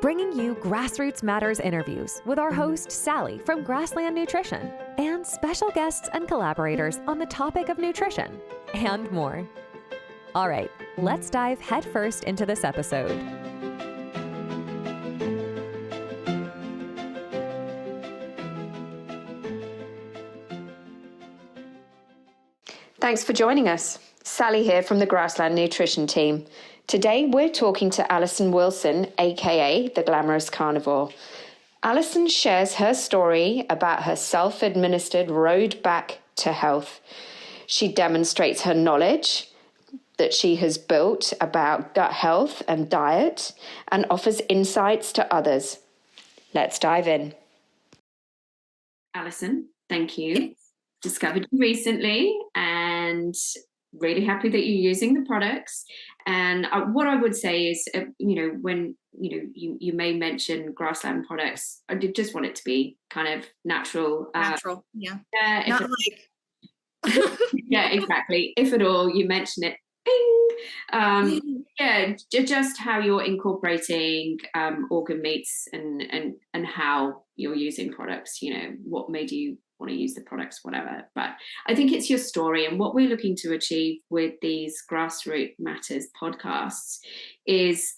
bringing you Grassroots Matters interviews with our host, Sally from Grassland Nutrition, and special guests and collaborators on the topic of nutrition, and more. All right, let's dive headfirst into this episode. Thanks for joining us. Sally here from the Grassland Nutrition team. Today we're talking to Allison Wilson, aka the Glamorous Carnivore. Allison shares her story about her self-administered road back to health. She demonstrates her knowledge that she has built about gut health and diet and offers insights to others. Let's dive in. Allison, thank you. Discovered you recently and really happy that you're using the products. And what I would say is, when you may mention grassland products, I did just want it to be kind of natural. Yeah. Not like. Yeah, exactly. If at all, you mention it. Bing. Just how you're incorporating organ meats and how you're using products. What made you want to use the products, whatever. But I think it's your story, and what we're looking to achieve with these Grassroots Matters podcasts is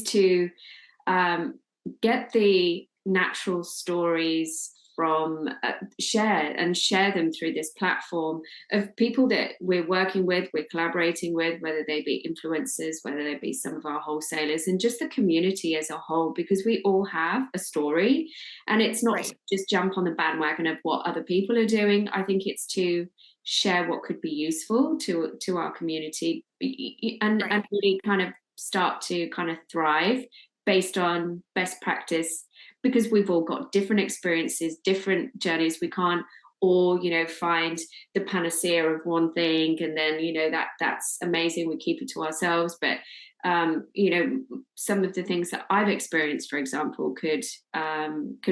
to get the natural stories from share them through this platform of people that we're working with, we're collaborating with, whether they be influencers, whether they be some of our wholesalers, and just the community as a whole, because we all have a story, and it's not to just jump on the bandwagon of what other people are doing. I think it's to share what could be useful to our community and really kind of start to kind of thrive based on best practice, because we've all got different experiences, different journeys. We can't all, find the panacea of one thing and then, that's amazing. We keep it to ourselves. But, some of the things that I've experienced, for example, could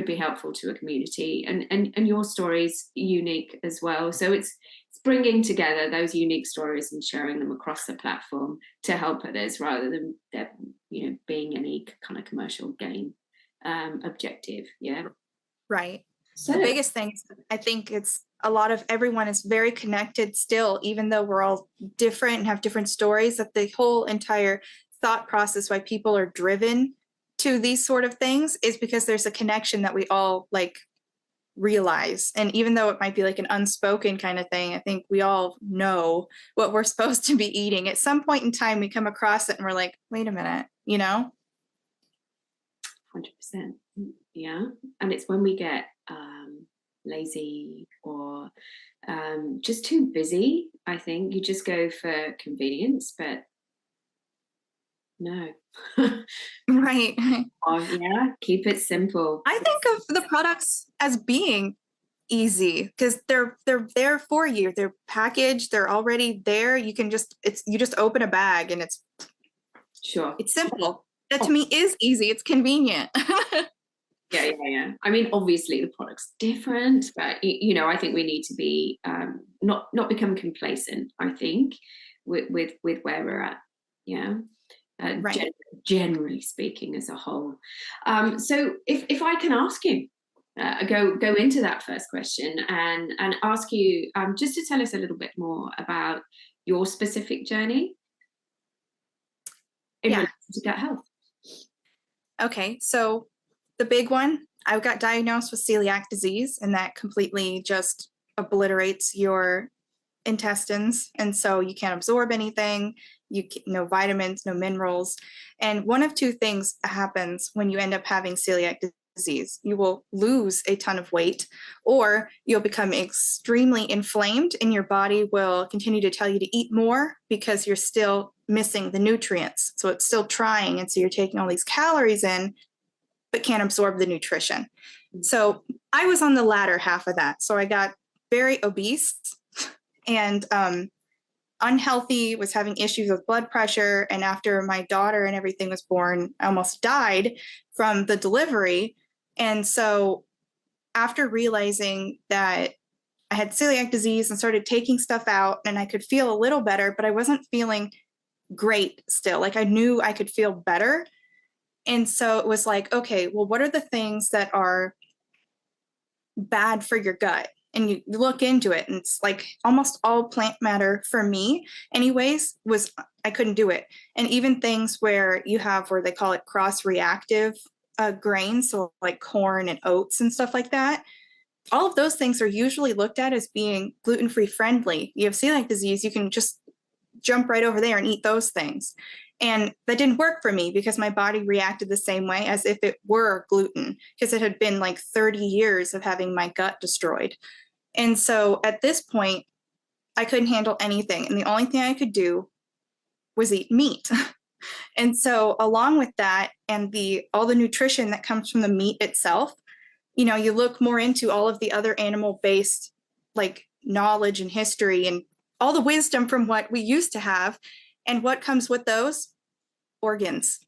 be helpful to a community, and your story's unique as well. So it's bringing together those unique stories and sharing them across the platform to help others, rather than there, being any kind of commercial gain objective. Right. So the biggest thing, I think it's a lot of everyone is very connected still, even though we're all different and have different stories, that the whole entire thought process why people are driven to these sort of things is because there's a connection that we all realize. And even though it might be like an unspoken kind of thing, I think we all know what we're supposed to be eating. At some point in time, we come across it and we're like, wait a minute, 100%. Yeah. And it's when we get lazy or just too busy, I think you just go for convenience, but no. Right. Keep it simple. I think of the products as being easy because they're there for you. They're packaged, they're already there. You just open a bag and it's simple. That to me is easy. It's convenient. Yeah. I mean, obviously the product's different, but I think we need to be not become complacent, I think, with where we're at. Yeah. Right. Generally speaking as a whole. So if I can ask you, go into that first question and ask you just to tell us a little bit more about your specific journey in relation to gut health. Okay, so the big one, I got diagnosed with celiac disease, and that completely just obliterates your intestines, and so you can't absorb anything. No vitamins, no minerals. And one of two things happens when you end up having celiac disease. You will lose a ton of weight, or you'll become extremely inflamed, and your body will continue to tell you to eat more because you're still missing the nutrients. So it's still trying, and so you're taking all these calories in, but can't absorb the nutrition. So I was on the latter half of that. So I got very obese and unhealthy, was having issues with blood pressure. And after my daughter and everything was born, I almost died from the delivery. And so after realizing that I had celiac disease and started taking stuff out, and I could feel a little better, but I wasn't feeling great still. Like I knew I could feel better. And so it was like, okay, well, what are the things that are bad for your gut? And you look into it, and it's like almost all plant matter for me anyways was, I couldn't do it. And even things where you have, where they call it cross-reactive grains, so like corn and oats and stuff like that, all of those things are usually looked at as being gluten-free friendly. You have celiac disease, you can just jump right over there and eat those things. And that didn't work for me because my body reacted the same way as if it were gluten, because it had been like 30 years of having my gut destroyed. And so at this point, I couldn't handle anything. And the only thing I could do was eat meat. And so along with that, and all the nutrition that comes from the meat itself, you know, you look more into all of the other animal-based like knowledge and history and all the wisdom from what we used to have. And what comes with those? Organs.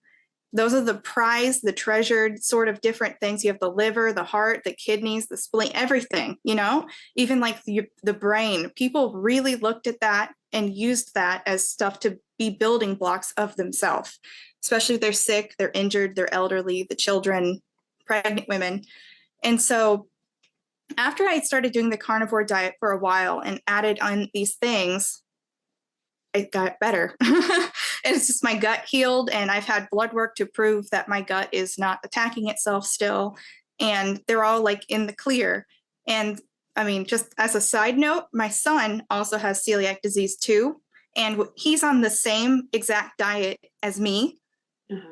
Those are the prized, the treasured sort of different things. You have the liver, the heart, the kidneys, the spleen, everything, you know, even like the brain. People really looked at that and used that as stuff to be building blocks of themselves, especially if they're sick, they're injured, they're elderly, the children, pregnant women. And so after I started doing the carnivore diet for a while and added on these things, it got better. It's just my gut healed, and I've had blood work to prove that my gut is not attacking itself still, and they're all like in the clear. And I mean, just as a side note, my son also has celiac disease too, and he's on the same exact diet as me.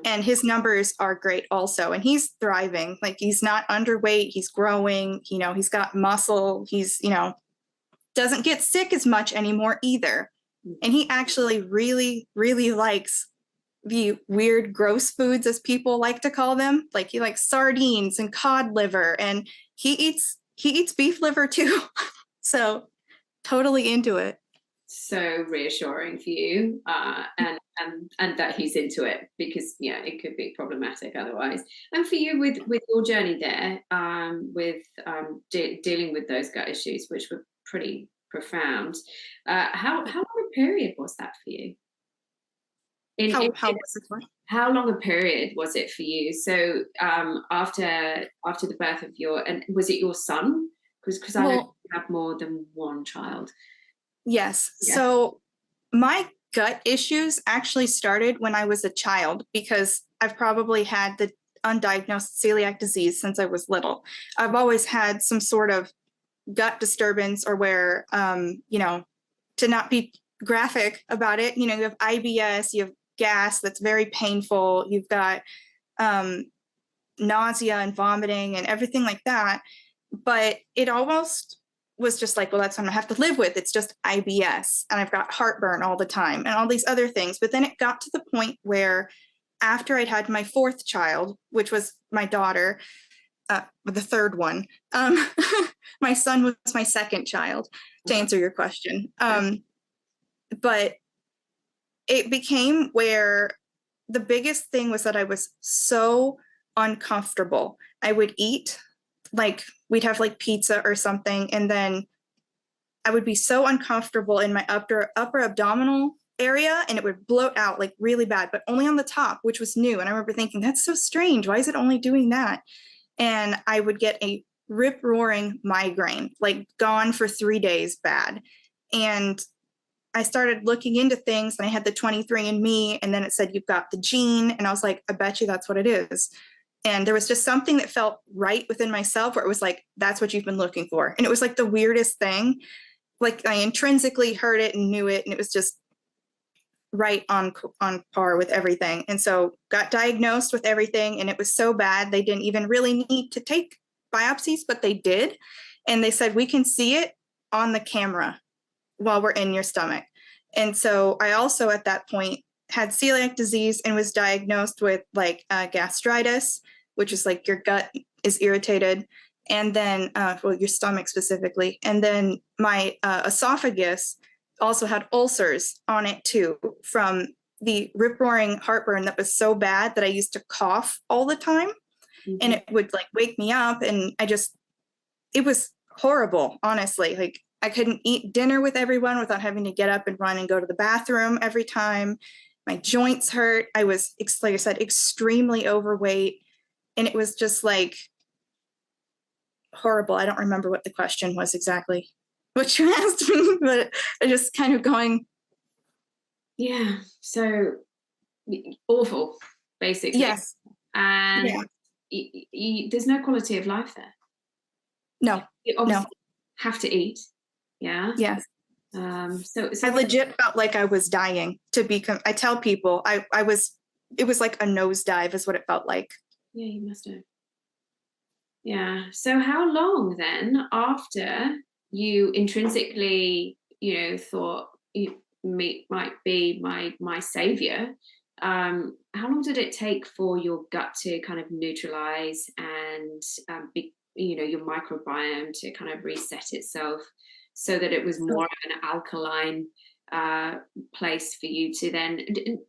And his numbers are great also, and he's thriving. Like, he's not underweight, he's growing, you know, he's got muscle, he's, you know, doesn't get sick as much anymore either. And he actually really, really likes the weird, gross foods, as people like to call them. Like, he likes sardines and cod liver, and he eats beef liver too. So totally into it. So reassuring for you, and that he's into it, because yeah, it could be problematic otherwise. And for you, with your journey there, dealing with those gut issues, which were pretty profound, how long a period was that for you? How long a period was it for you? So after the birth of and was it your son? Because I know you have more than one child. Yes. Yeah. So my gut issues actually started when I was a child, because I've probably had the undiagnosed celiac disease since I was little. I've always had some sort of gut disturbance, or where, you know, to not be graphic about it, you know, you have IBS, you have gas that's very painful, you've got nausea and vomiting and everything like that. But it almost was just like, well, that's what I have to live with. It's just IBS, and I've got heartburn all the time and all these other things. But then it got to the point where, after I'd had my fourth child, which was my daughter, the third one, my son was my second child, to answer your question. But it became where the biggest thing was that I was so uncomfortable. I would eat, like, we'd have like pizza or something, and then I would be so uncomfortable in my upper abdominal area, and it would bloat out like really bad, but only on the top, which was new. And I remember thinking, that's so strange. Why is it only doing that? And I would get a rip-roaring migraine, like gone for 3 days bad. And I started looking into things, and I had the 23andMe, and then it said, you've got the gene. And I was like, I bet you that's what it is. And there was just something that felt right within myself, where it was like, that's what you've been looking for. And it was like the weirdest thing. Like, I intrinsically heard it and knew it, and it was just right on par with everything. And so got diagnosed with everything, and it was so bad they didn't even really need to take biopsies, but they did. And they said, we can see it on the camera while we're in your stomach. And so I also at that point had celiac disease and was diagnosed with like gastritis, which is like your gut is irritated, and then your stomach specifically. And then my esophagus also had ulcers on it too, from the rip-roaring heartburn that was so bad that I used to cough all the time. Mm-hmm. And it would like wake me up, and it was horrible, honestly. Like, I couldn't eat dinner with everyone without having to get up and run and go to the bathroom every time. my joints hurt. I was, like I said, extremely overweight. And it was just like horrible. I don't remember what the question was exactly, what you asked me, but I just kind of going. Yeah. So awful, basically. Yes. And there's no quality of life there. No. You obviously have to eat. Yeah. Yes. So I legit felt like I was dying I tell people it was like a nosedive is what it felt like. Yeah, you must have. Yeah. So how long then after you intrinsically, thought meat might be my savior, how long did it take for your gut to kind of neutralize and your microbiome to kind of reset itself so that it was more of an alkaline place for you to then,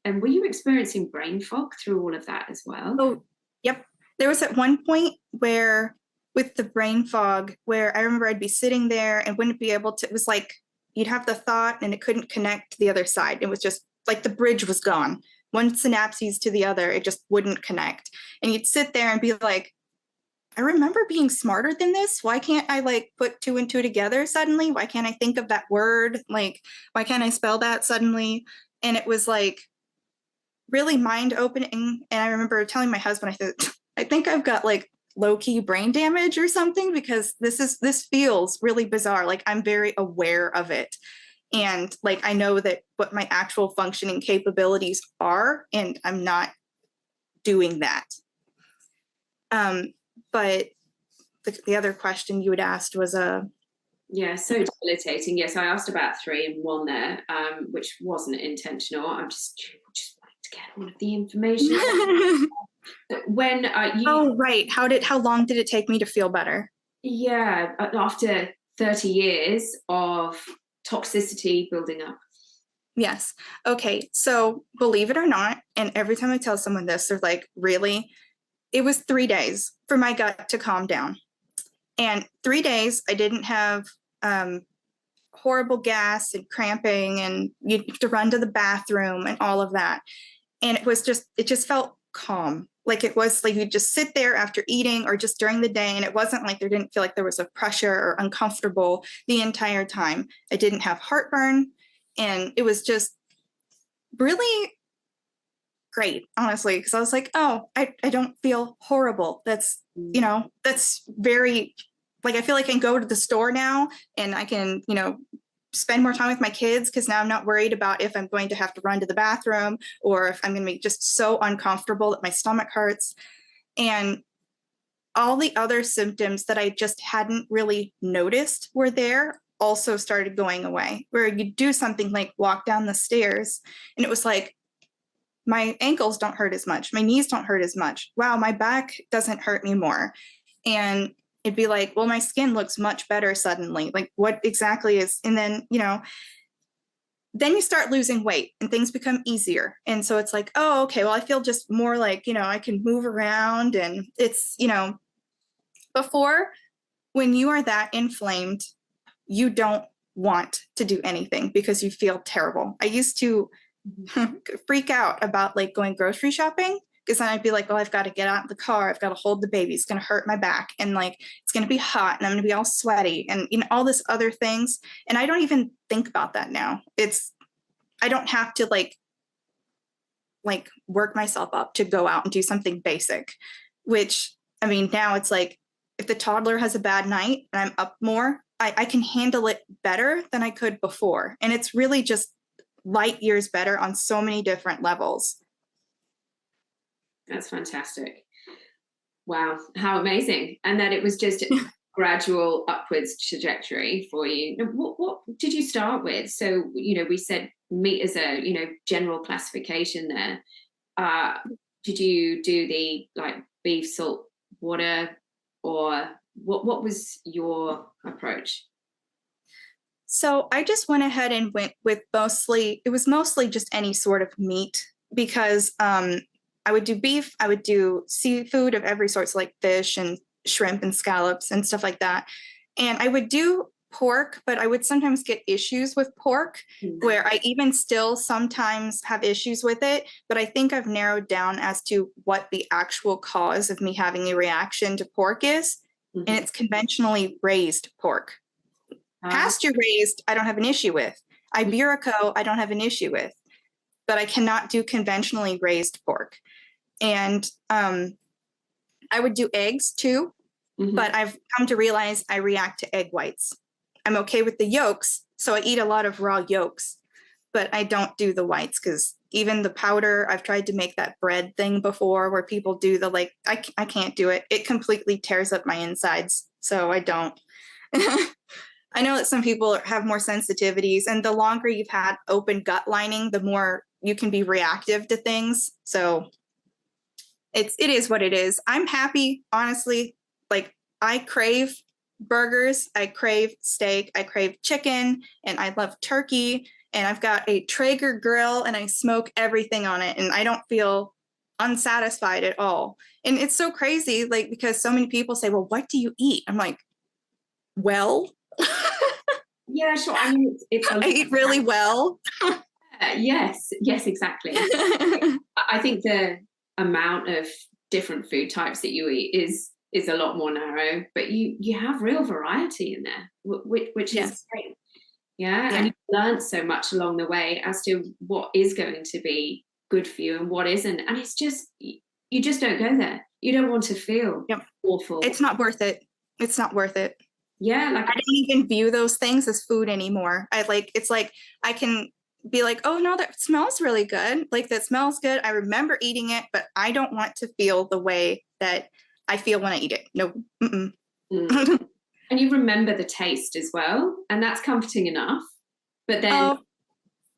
and were you experiencing brain fog through all of that as well? Oh, yep. There was at one point where with the brain fog where I remember I'd be sitting there and wouldn't be able to, it was like you'd have the thought and it couldn't connect to the other side. It was just like the bridge was gone. One synapses to the other, it just wouldn't connect. And you'd sit there and be like, I remember being smarter than this. Why can't I like put 2 and 2 together suddenly? Why can't I think of that word? Like, why can't I spell that suddenly? And it was like really mind opening. And I remember telling my husband, I said, I think I've got like low-key brain damage or something, because this feels really bizarre. Like I'm very aware of it. And like, I know that what my actual functioning capabilities are, and I'm not doing that. But the other question you had asked was yeah, so debilitating. Yes, I asked about 3 and 1 there, which wasn't intentional. I'm just wanting to get all of the information. When you? Oh, right. How long did it take me to feel better? Yeah, after 30 years of toxicity building up. Yes. Okay. So believe it or not, and every time I tell someone this, they're like, really? It was 3 days for my gut to calm down. And 3 days, I didn't have horrible gas and cramping, and you have to run to the bathroom and all of that. And it just felt calm. Like it was like you just sit there after eating or just during the day. And it wasn't like didn't feel like there was a pressure or uncomfortable the entire time. I didn't have heartburn. And it was just really great, honestly, because I was like, oh, I don't feel horrible. That's, that's very, like, I feel like I can go to the store now and I can, spend more time with my kids, because now I'm not worried about if I'm going to have to run to the bathroom or if I'm going to be just so uncomfortable that my stomach hurts. And all the other symptoms that I just hadn't really noticed were there also started going away, where you do something like walk down the stairs and it was like, my ankles don't hurt as much. My knees don't hurt as much. Wow, my back doesn't hurt anymore. And it'd be like, well, my skin looks much better suddenly. Like what exactly is, and then, then you start losing weight and things become easier. And so it's like, oh, okay, well, I feel just more like, I can move around. And it's, before, when you are that inflamed, you don't want to do anything because you feel terrible. I used to freak out about like going grocery shopping, because then I'd be like, well, I've got to get out of the car. I've got to hold the baby. It's going to hurt my back. And like, it's going to be hot and I'm going to be all sweaty and, all this other things. And I don't even think about that now. I don't have to like work myself up to go out and do something basic, which, I mean, now it's like, if the toddler has a bad night and I'm up more, I can handle it better than I could before. And it's really just light years better on so many different levels. That's fantastic. Wow, how amazing. And that it was just a gradual upwards trajectory for you. What did you start with? So, we said meat as a, general classification there. Did you do the like beef, salt, water, or what was your approach? So I just went ahead and went with mostly just any sort of meat, because I would do beef, I would do seafood of every sort, so like fish and shrimp and scallops and stuff like that. And I would do pork, but I would sometimes get issues with pork where I even still sometimes have issues with it. But I think I've narrowed down as to what the actual cause of me having a reaction to pork is. And it's conventionally raised pork. Pasture raised, I don't have an issue with. Iberico, I don't have an issue with. But I cannot do conventionally raised pork. And I would do eggs too. But I've come to realize I react to egg whites. I'm okay with the yolks, so I eat a lot of raw yolks, but I don't do the whites because even the powder, I've tried to make that bread thing before where people do the like, I can't do it. It completely tears up my insides, so I don't. I know that some people have more sensitivities, and the longer you've had open gut lining, the more you can be reactive to things. So it is what it is. I'm happy, honestly. Like, I crave burgers, I crave steak, I crave chicken, and I love turkey. And I've got a Traeger grill and I smoke everything on it. And I don't feel unsatisfied at all. And it's so crazy, like, because so many people say, well, what do you eat? I'm like, well, yeah, sure. I mean, I eat really well. Yes, exactly. I think the amount of different food types that you eat is a lot more narrow, but you have real variety in there, which is great. Yeah, and you've learned so much along the way as to what is going to be good for you and what isn't. And it's just, you just don't go there. You don't want to feel awful. It's not worth it. It's not worth it. Yeah, like I don't even view those things as food anymore. It's like I can be like, oh no, that smells really good. Like, that smells good. I remember eating it, but I don't want to feel the way that I feel when I eat it. No. And you remember the taste as well, and that's comforting enough. But then,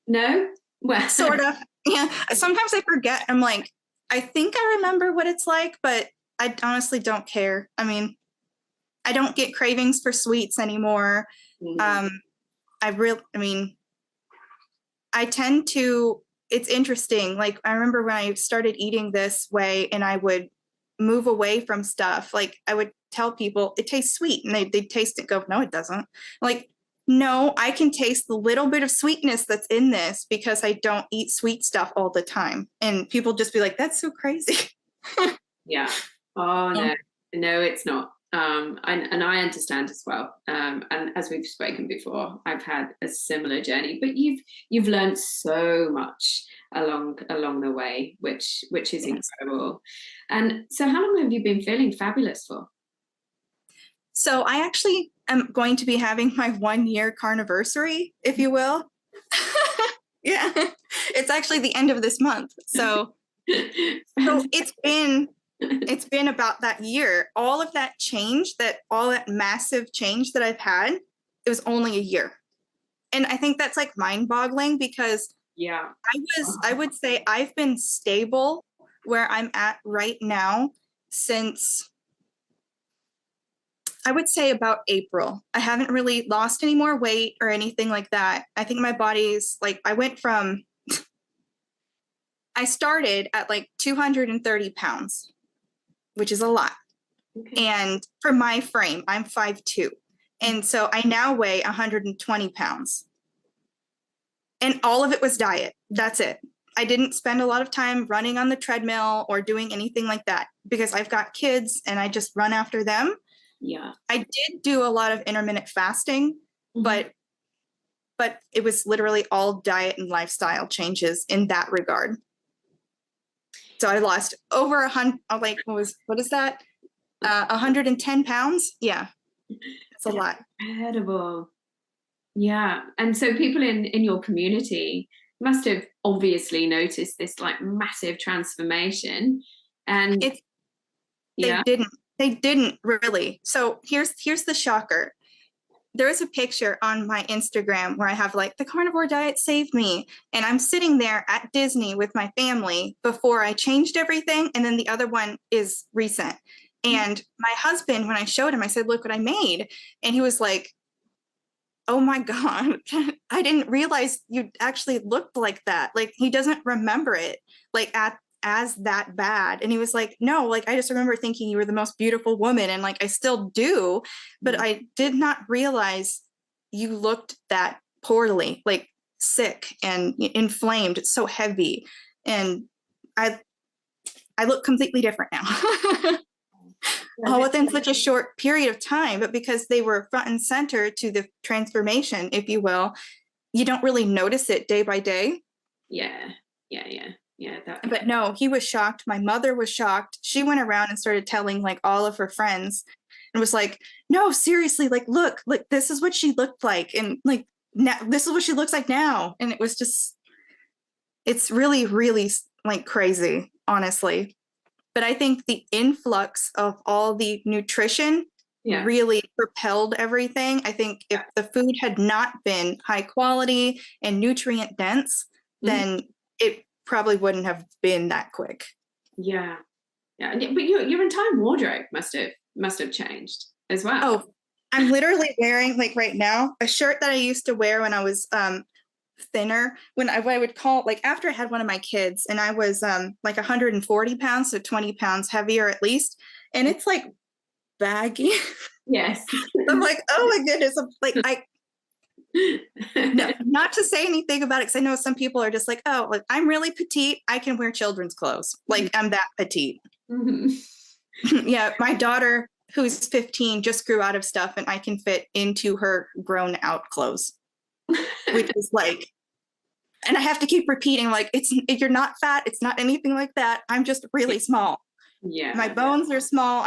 no, well, sort of. Yeah. Sometimes I forget. I'm like, I think I remember what it's like, but I honestly don't care. I mean, I don't get cravings for sweets anymore. I tend to. It's interesting. Like, I remember when I started eating this way, and I would move away from stuff. Like, I would tell people it tastes sweet, and they'd taste it, go, no, it doesn't. Like, no, I can taste the little bit of sweetness that's in this because I don't eat sweet stuff all the time. And people just be like, that's so crazy. Yeah. Oh no, it's not. And I understand as well. And as we've spoken before, I've had a similar journey, but you've learned so much along the way, which is incredible. And so how long have you been feeling fabulous for? So I actually am going to be having my 1-year carniversary, if you will. Yeah, it's actually the end of this month. So it's been about that year. All of that change, all that massive change that I've had, it was only a year. And I think that's like mind-boggling because I would say I've been stable where I'm at right now since, I would say, about April. I haven't really lost any more weight or anything like that. I think my body's like, I started at like 230 pounds, which is a lot. Okay. And for my frame, I'm 5'2". And so I now weigh 120 pounds. And all of it was diet. That's it. I didn't spend a lot of time running on the treadmill or doing anything like that because I've got kids and I just run after them. Yeah. I did do a lot of intermittent fasting, but it was literally all diet and lifestyle changes in that regard. So I lost over 100, like, what is that? 110 pounds. Yeah. It's a lot. Incredible. Yeah. And so people in your community must have obviously noticed this like massive transformation. And they didn't really. So here's the shocker. There is a picture on my Instagram where I have like, the carnivore diet saved me. And I'm sitting there at Disney with my family before I changed everything. And then the other one is recent. And my husband, when I showed him, I said, look what I made. And he was like, oh my God, I didn't realize you actually looked like that. Like, he doesn't remember it like as that bad. And he was like, no, like, I just remember thinking you were the most beautiful woman. And like, I still do, but I did not realize you looked that poorly, like sick and inflamed, so heavy. And I look completely different now. All within such a short period of time, but because they were front and center to the transformation, if you will, you don't really notice it day by day. Yeah. But no, he was shocked. My mother was shocked. She went around and started telling like all of her friends and was like, no, seriously, like, look, like this is what she looked like. And like, now this is what she looks like now. And it was just, it's really, really like crazy, honestly. But I think the influx of all the nutrition really propelled everything. I think if the food had not been high quality and nutrient dense, then it probably wouldn't have been that quick. Yeah. But your entire wardrobe must have changed as well. Oh, I'm literally wearing, like right now, a shirt that I used to wear when I was thinner, when I would call, like after I had one of my kids and I was like 140 pounds, so 20 pounds heavier at least. And it's like baggy. Yes. I'm like, oh my goodness. I'm like, no, not to say anything about it, because I know some people are just like, oh, like I'm really petite, I can wear children's clothes. Like I'm that petite. Yeah, my daughter, who's 15, just grew out of stuff and I can fit into her grown out clothes, which is like, and I have to keep repeating, like, you're not fat, it's not anything like that, I'm just really small. Yeah, my bones are small,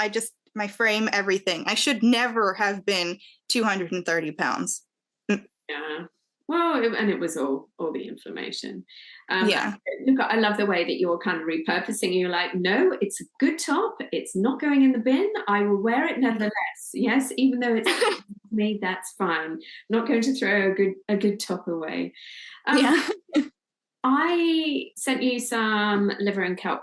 my frame, everything. I should never have been 230 pounds. Yeah. Well, and it was all the inflammation. Yeah. Look, I love the way that you're kind of repurposing. You're like, no, it's a good top. It's not going in the bin. I will wear it nevertheless. Yes, even though it's me, that's fine. I'm not going to throw a good top away. Yeah. I sent you some liver and kelp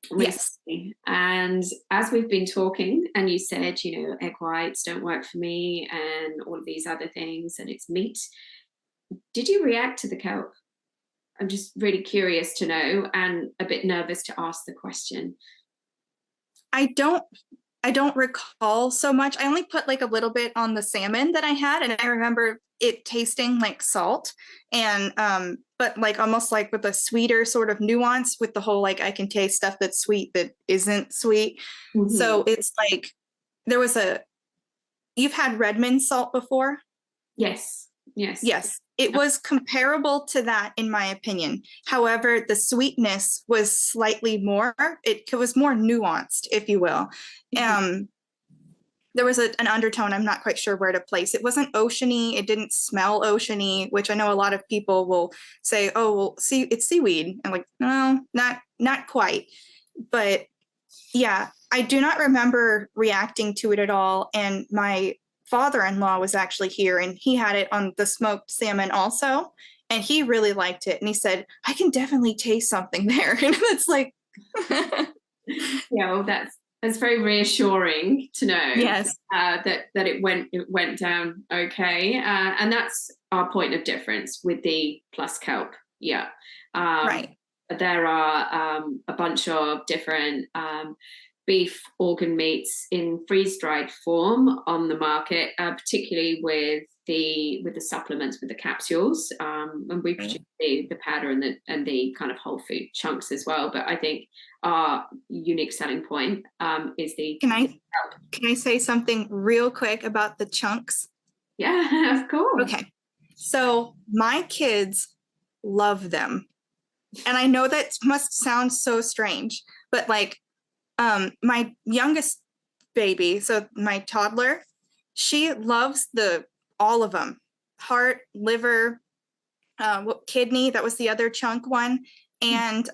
recently, and as we've been talking and you said, egg whites don't work for me and all of these other things and it's meat, did you react to the kelp? I'm just really curious to know and a bit nervous to ask the question. I don't recall so much. I only put like a little bit on the salmon that I had, and I remember it tasting like salt, and but like almost like with a sweeter sort of nuance with the whole like I can taste stuff that's sweet that isn't sweet. So it's like you've had Redmond salt before? Yes. It was comparable to that in my opinion. However, the sweetness was slightly more, it was more nuanced, if you will. There was an undertone, I'm not quite sure where to place. It wasn't oceany, it didn't smell oceany, which I know a lot of people will say, oh, well, see, it's seaweed. I'm like, no, not quite. But yeah, I do not remember reacting to it at all. And my father-in-law was actually here and he had it on the smoked salmon also. And he really liked it. And he said, I can definitely taste something there. And it's like, yeah, well, that's very reassuring to know. Yes. That it went down okay. And that's our point of difference with the plus kelp. Yeah. Right. There are a bunch of different beef organ meats in freeze-dried form on the market, particularly with the supplements, with the capsules, and we produce the powder and the kind of whole food chunks as well. But I think our unique selling point is the. Can I say something real quick about the chunks? Yeah, of course. Okay, so my kids love them, and I know that must sound so strange, but like my youngest baby, so my toddler, she loves all of them: heart, liver, kidney, that was the other chunk one, and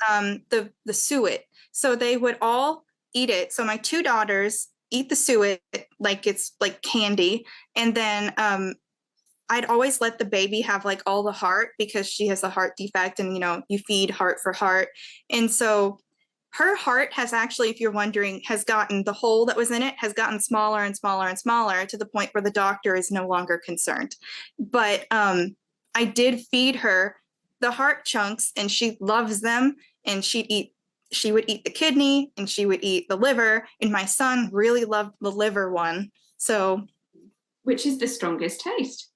the suet. So they would all eat it. So my two daughters eat the suet like it's like candy, and then I'd always let the baby have like all the heart because she has a heart defect, and you feed heart for heart. And so her heart has actually, if you're wondering, has gotten, the hole that was in it has gotten smaller and smaller and smaller to the point where the doctor is no longer concerned. But I did feed her the heart chunks and she loves them, and she would eat the kidney and she would eat the liver, and my son really loved the liver one. So, which is the strongest taste?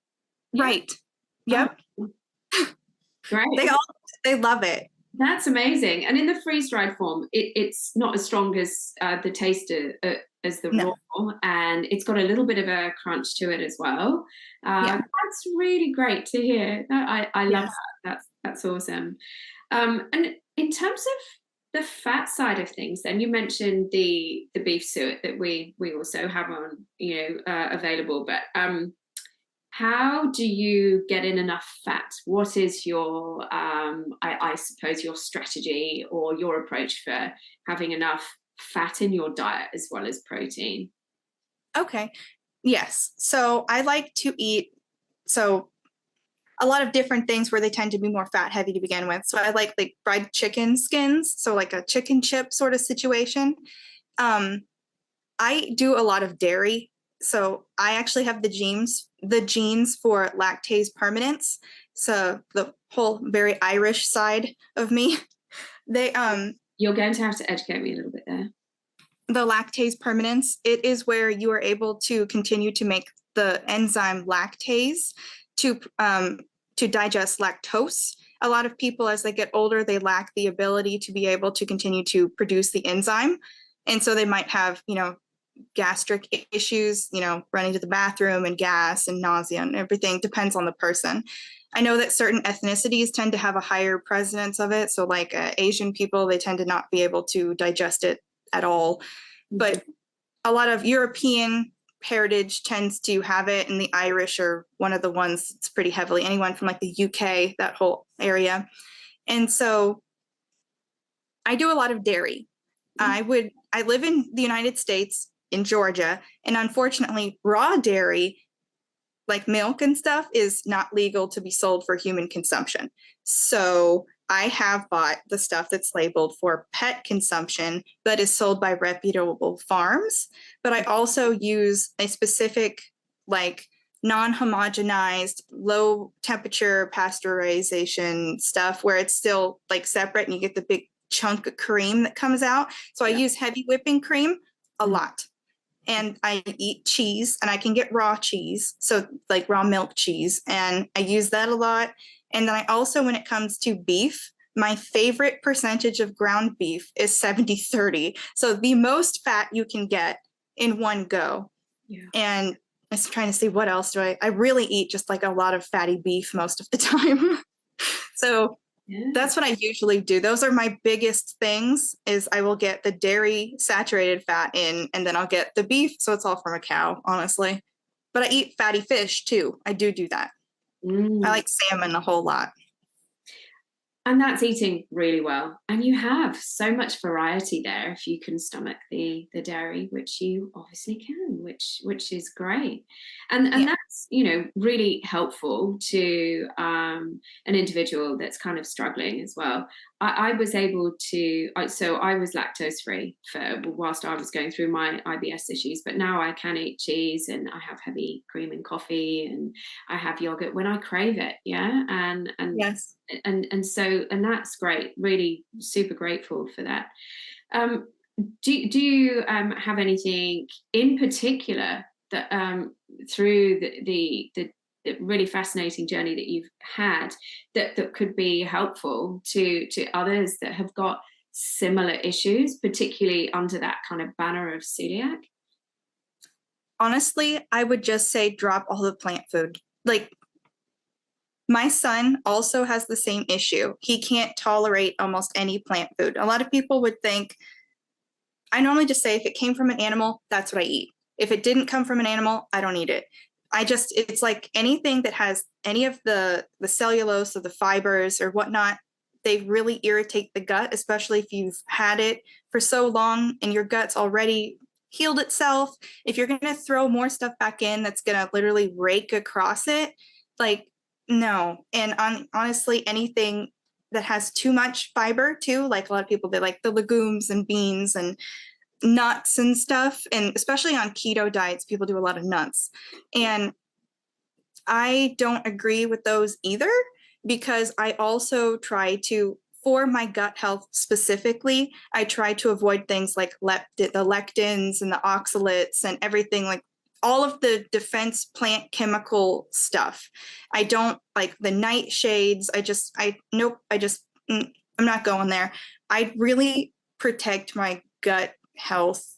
Right. Yep. Oh, great. They love it. That's amazing. And in the freeze-dried form, it's not as strong as the taste as the raw, and it's got a little bit of a crunch to it as well. That's really great to hear. I love that. That's awesome. And in terms of the fat side of things, then you mentioned the beef suet that we also have on, available, but how do you get in enough fat? What is your, I suppose, your strategy or your approach for having enough fat in your diet as well as protein? Okay. Yes. So I like to eat a lot of different things where they tend to be more fat heavy to begin with. So I like fried chicken skins, so like a chicken chip sort of situation. I do a lot of dairy. So I actually have the genes for lactase permanence. So the whole very Irish side of me, You're going to have to educate me a little bit there. The lactase permanence, it is where you are able to continue to make the enzyme lactase to digest lactose. A lot of people, as they get older, they lack the ability to be able to continue to produce the enzyme. And so they might have, gastric issues, running to the bathroom and gas and nausea and everything. Depends on the person. I know that certain ethnicities tend to have a higher presence of it. So like Asian people, they tend to not be able to digest it at all. But a lot of European heritage tends to have it, and the Irish are one of the ones that's pretty heavily, anyone from like the UK, that whole area. And so I do a lot of dairy. I live in the United States, in Georgia, and unfortunately raw dairy, like milk and stuff, is not legal to be sold for human consumption. So I have bought the stuff that's labeled for pet consumption that is sold by reputable farms, but I also use a specific non-homogenized, low temperature pasteurization stuff where it's still separate and you get the big chunk of cream that comes out. So I use heavy whipping cream a lot. And I eat cheese, and I can get raw cheese, so raw milk cheese, and I use that a lot. And then I also, when it comes to beef, my favorite percentage of ground beef is 70-30. So the most fat you can get in one go. Yeah. And I was trying to see what else I really eat just a lot of fatty beef most of the time. So that's what I usually do. Those are my biggest things, is I will get the dairy saturated fat in, and then I'll get the beef. So it's all from a cow, honestly. But I eat fatty fish too. I do that. I like salmon a whole lot. And that's eating really well. And you have so much variety there if you can stomach the dairy, which you obviously can, which is great. And that's, really helpful to an individual that's kind of struggling as well. I was able to, so I was lactose free whilst I was going through my IBS issues, but now I can eat cheese, and I have heavy cream and coffee, and I have yogurt when I crave it. Yeah. And yes. And that's great. Really super grateful for that. Do you have anything in particular that through the really fascinating journey that you've had that could be helpful to others that have got similar issues, particularly under that kind of banner of celiac? Honestly, I would just say drop all the plant food. My son also has the same issue. He can't tolerate almost any plant food. A lot of people would think, I normally just say if it came from an animal, that's what I eat. If it didn't come from an animal, I don't eat it. It's like anything that has any of the cellulose or the fibers or whatnot, they really irritate the gut, especially if you've had it for so long and your gut's already healed itself. If you're going to throw more stuff back in, that's going to literally rake across it. No. And honestly, anything that has too much fiber too, a lot of people, they like the legumes and beans and nuts and stuff. And especially on keto diets, people do a lot of nuts. And I don't agree with those either, because I also try to, for my gut health specifically, I try to avoid things like the lectins and the oxalates and everything all of the defense plant chemical stuff. I don't like the nightshades. I'm not going there. I really protect my gut health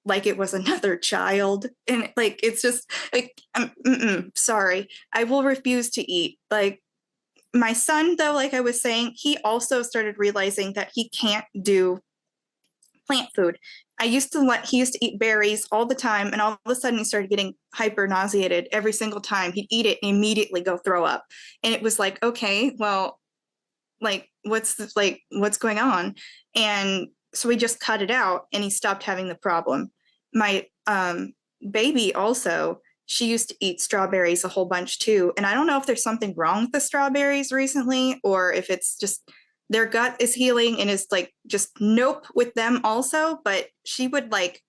like it was another child. And like, it's just like, sorry, I will refuse to eat. Like my son, though, like I was saying, he also started realizing that he can't do plant food. He used to eat berries all the time, and all of a sudden he started getting hyper nauseated every single time. He'd eat it and immediately go throw up. And it was like, okay, well, like what's going on? And so we just cut it out and he stopped having the problem. My baby also, she used to eat strawberries a whole bunch too. And I don't know if there's something wrong with the strawberries recently, or if it's just their gut is healing and is like just nope with them also. But she would, like,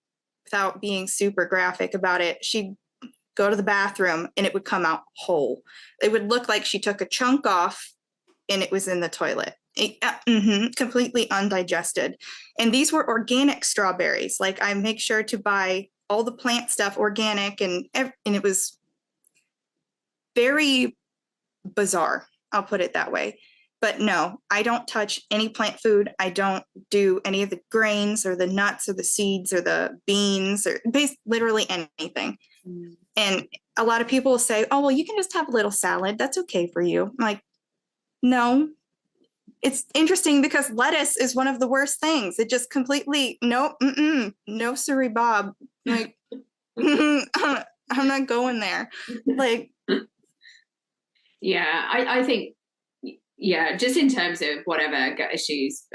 without being super graphic about it, she'd go to the bathroom and it would come out whole. It would look like she took a chunk off and it was in the toilet. Completely undigested. And these were organic strawberries. Like, I make sure to buy all the plant stuff organic, and it was very bizarre. I'll put it that way. But no, I don't touch any plant food. I don't do any of the grains or the nuts or the seeds or the beans or literally anything. And a lot of people say, oh, well, you can just have a little salad. That's okay for you. I'm like, no. It's interesting because lettuce is one of the worst things. It just completely, no siree Bob. Like, I'm not going there. Like, yeah, I think, yeah, just in terms of whatever gut issues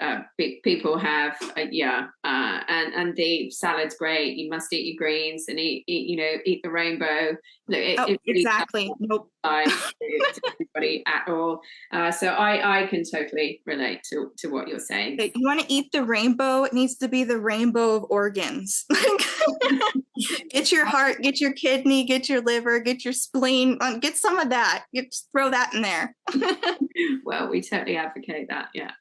people have, and the salad's great. You must eat your greens and eat the rainbow. It really exactly. Nope. to everybody at all. So I can totally relate to what you're saying. You want to eat the rainbow? It needs to be the rainbow of organs. Get your heart, get your kidney, get your liver, get your spleen, get some of that. You just throw that in there. Well, we totally advocate that. Yeah.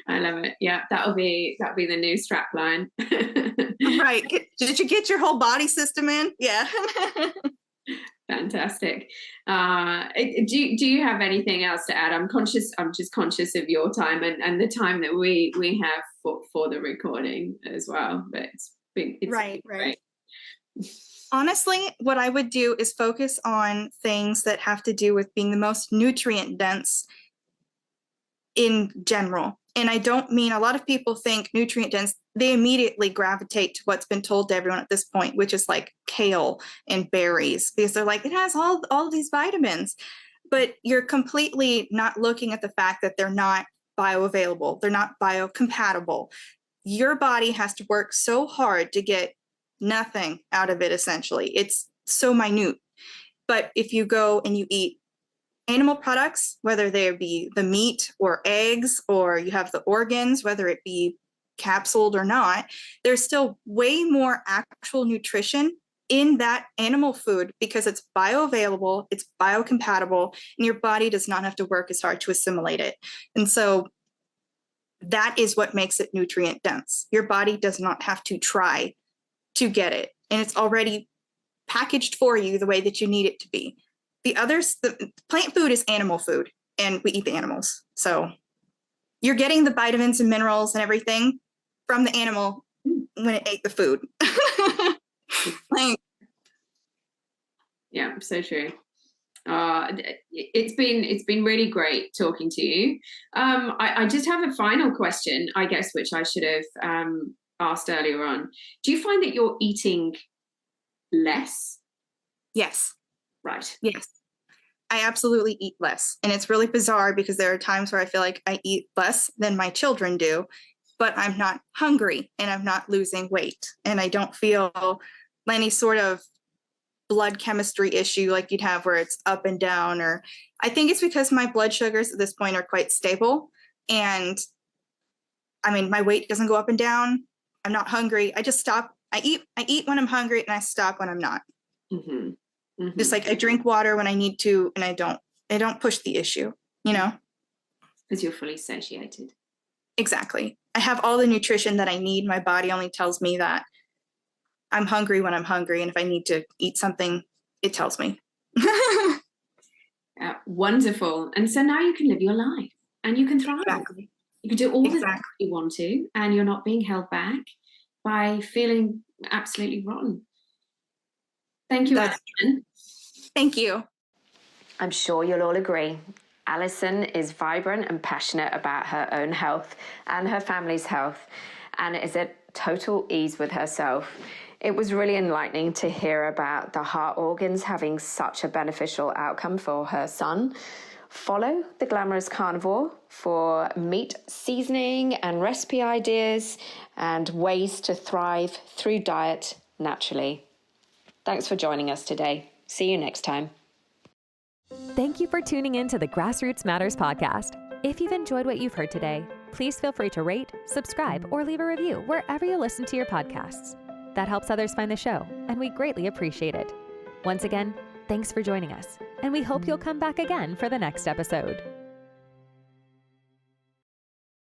I love it. Yeah, that'll be the new strap line. Right. Did you get your whole body system in? Yeah. Fantastic. Do you have anything else to add? I'm just conscious of your time and the time that we have for the recording as well. But it's right. Great. Honestly, what I would do is focus on things that have to do with being the most nutrient dense in general. And I don't mean, a lot of people think nutrient dense, they immediately gravitate to what's been told to everyone at this point, which is like kale and berries, because they're like, it has all of these vitamins. But you're completely not looking at the fact that they're not bioavailable. They're not biocompatible. Your body has to work so hard to get nothing out of it, essentially. It's so minute. But if you go and you eat animal products, whether they be the meat or eggs, or you have the organs, whether it be capsuled or not, there's still way more actual nutrition in that animal food because it's bioavailable, it's biocompatible, and your body does not have to work as hard to assimilate it. And so that is what makes it nutrient dense. Your body does not have to try to get it, and it's already packaged for you the way that you need it to be. The plant food is animal food, and we eat the animals. So you're getting the vitamins and minerals and everything from the animal when it ate the food. Yeah, so true. It's been really great talking to you. I just have a final question, I guess, which I should have asked earlier on. Do you find that you're eating less? Yes. Right. Yes. I absolutely eat less. And it's really bizarre because there are times where I feel like I eat less than my children do, but I'm not hungry and I'm not losing weight. And I don't feel any sort of blood chemistry issue like you'd have where it's up and down. Or I think it's because my blood sugars at this point are quite stable. And I mean, my weight doesn't go up and down. I'm not hungry. I just stop. I eat when I'm hungry and I stop when I'm not. Mm-hmm. Mm-hmm. Just like I drink water when I need to, and I don't push the issue, because you're fully satiated. Exactly. I have all the nutrition that I need. My body only tells me that I'm hungry when I'm hungry. And if I need to eat something, it tells me. Wonderful. And so now you can live your life and you can thrive. Exactly. You can do all the things you want to, and you're not being held back by feeling absolutely rotten. Thank you, Allison. Thank you. I'm sure you'll all agree. Allison is vibrant and passionate about her own health and her family's health, and is at total ease with herself. It was really enlightening to hear about the heart organs having such a beneficial outcome for her son. Follow the Glamorous Carnivore for meat seasoning and recipe ideas and ways to thrive through diet naturally. Thanks for joining us today. See you next time. Thank you for tuning in to the Grassroots Matters podcast. If you've enjoyed what you've heard today, please feel free to rate, subscribe, or leave a review wherever you listen to your podcasts. That helps others find the show, and we greatly appreciate it. Once again, thanks for joining us, and we hope you'll come back again for the next episode.